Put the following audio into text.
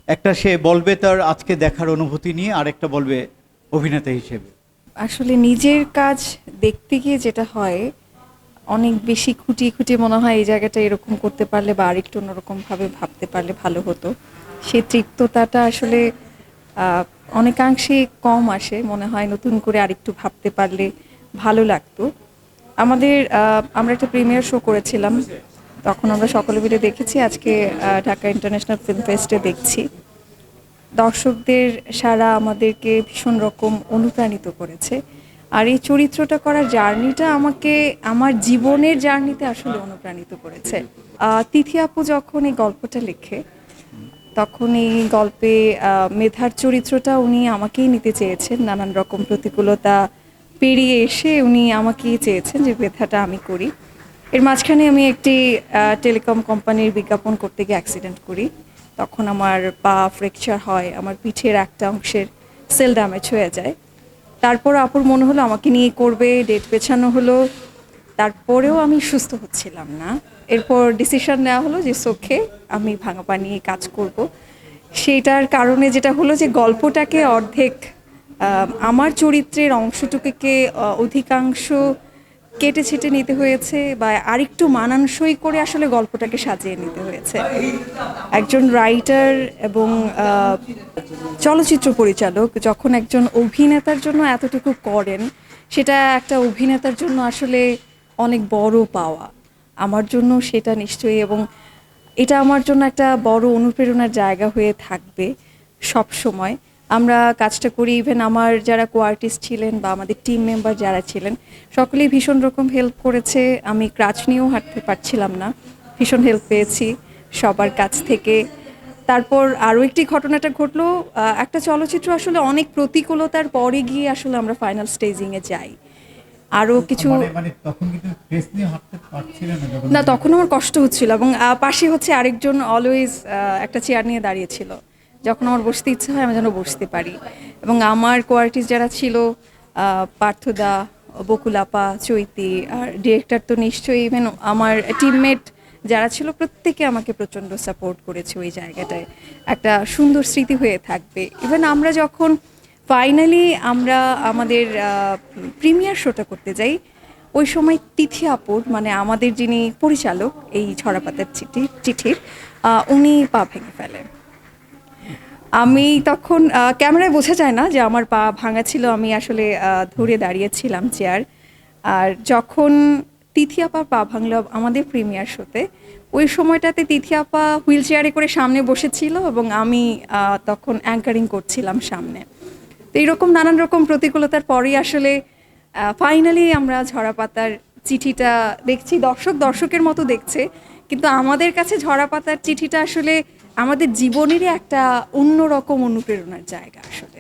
একটা সে বলবে তার আজকে দেখার অনুভূতি নিয়ে, আর একটা বলবে অভিনেতা হিসেবে। আসলে নিজের কাজ দেখতে গিয়ে যেটা হয়, অনেক বেশি খুঁটিয়ে খুঁটিয়ে মনে হয় এই জায়গাটা এরকম করতে পারলে বা আরেকটু অন্যরকমভাবে ভাবতে পারলে ভালো হতো। সেই তৃপ্ততাটা আসলে আহ, অনেকাংশে কম আসে, মনে হয় নতুন করে আরেকটু ভাবতে পারলে ভালো লাগতো। আমরা একটা প্রিমিয়ার শো করেছিলাম, তখন আমরা সকলে মিলে দেখেছি। আজকে ঢাকা ইন্টারন্যাশনাল ফিল্ম ফেস্টে দেখছি। দর্শকদের সারা আমাদেরকে ভীষণ রকম অনুপ্রাণিত করেছে। আর এই চরিত্রটা করার জার্নিটা আমাকে আমার জীবনের জার্নিতে আসলে অনুপ্রাণিত করেছে। তিথি আপু যখন এই গল্পটা লেখে, তখন এই গল্পে মেধার চরিত্রটা উনি আমাকেই নিতে চেয়েছেন। নানান রকম প্রতিকূলতা পেরিয়ে এসে উনি আমাকেই চেয়েছেন যে মেধাটা আমি করি। এর মাঝখানে আমি একটি টেলিকম কোম্পানির বিজ্ঞাপন করতে গিয়ে অ্যাক্সিডেন্ট করি। তখন আমার পা ফ্র্যাকচার হয়, আমার পিঠের একটা অংশের সেল ড্যামেজ হয়ে যায়। তারপর আপুর মনে হলো আমাকে নিয়ে করবে, ডেট পেছানো হলো। তারপরেও আমি সুস্থ হচ্ছিলাম না। এরপর ডিসিশন নেওয়া হলো যে সোখে আমি ভাঙা পা নিয়ে কাজ করব। সেটার কারণে যেটা হলো যে গল্পটাকে অর্ধেক আমার চরিত্রের অংশটুকুকে অধিকাংশ কেটে ছেটে নিতে হয়েছে বা আরেকটু মানানসই করে আসলে গল্পটাকে সাজিয়ে নিতে হয়েছে। একজন রাইটার এবং চলচ্চিত্র পরিচালক যখন একজন অভিনেতার জন্য এতটুকু করেন, সেটা একটা অভিনেতার জন্য আসলে অনেক বড় পাওয়া। আমার জন্য সেটা নিশ্চয়ই, এবং এটা আমার জন্য একটা বড় অনুপ্রেরণার জায়গা হয়ে থাকবে সব সময়। আমরা কাজটা করি, ইভেন আমার যারা কো আর্টিস্ট ছিলেন বা আমাদের টিম মেম্বার যারা ছিলেন, সকলেই ভীষণ রকম হেল্প করেছে। আমি ক্রাচ নিয়েও হাঁটতে পারছিলাম না, ভীষণ হেল্প পেয়েছি সবার কাছ থেকে। তারপর আরও একটি ঘটনাটা ঘটলো, একটা চলচ্চিত্র আসলে অনেক প্রতিকূলতার পরে গিয়ে আসলে আমরা ফাইনাল স্টেজিংয়ে যাই। আরও কিছু মানে তখন কিন্তু ড্রেস নিয়ে হাঁটতে পারছিলেন না যখন? না, তখন আমার কষ্ট হচ্ছিল, এবং পাশে হচ্ছে আরেকজন অলওয়েজ একটা চেয়ার নিয়ে দাঁড়িয়েছিল। যখন আমার বসতে ইচ্ছা হয় আমি যেন বসতে পারি। এবং আমার কোয়ার্টিস যারা ছিল, পার্থদা, বকুলাপা, চৈতি, আর ডিরেক্টর তো নিশ্চয়ই, ইভেন আমার টিমমেট যারা ছিল প্রত্যেকে আমাকে প্রচণ্ড সাপোর্ট করেছে ওই জায়গাটায়। একটা সুন্দর স্মৃতি হয়ে থাকবে। ইভেন আমরা যখন ফাইনালি আমরা আমাদের প্রিমিয়ার শোটা করতে যাই, ওই সময় তিথি আপুর, মানে আমাদের যিনি পরিচালক এই ছড়াপাতার চিঠির, উনি পা ভেঙে ফেলেন। আমি তখন ক্যামেরায় বোঝা যায় না যে আমার পা ভাঙা ছিল, আমি আসলে ধরে দাঁড়িয়েছিলাম চেয়ার। আর যখন তিথি আপা পা ভাঙলো আমাদের প্রিমিয়ার শোতে, ওই সময়টাতে তিথি আপা হুইল চেয়ারে করে সামনে বসেছিল এবং আমি তখন অ্যাঙ্কারিং করছিলাম সামনে। তো এইরকম নানান রকম প্রতিকূলতার পরেই আসলে ফাইনালি আমরা ঝরাপাতার চিঠিটা দেখছি। দর্শকের মতো দেখছে, কিন্তু আমাদের কাছে ঝরাপাতার চিঠিটা আসলে আমাদের জীবনেরই একটা অন্যরকম অনুপ্রেরণার জায়গা আসলে।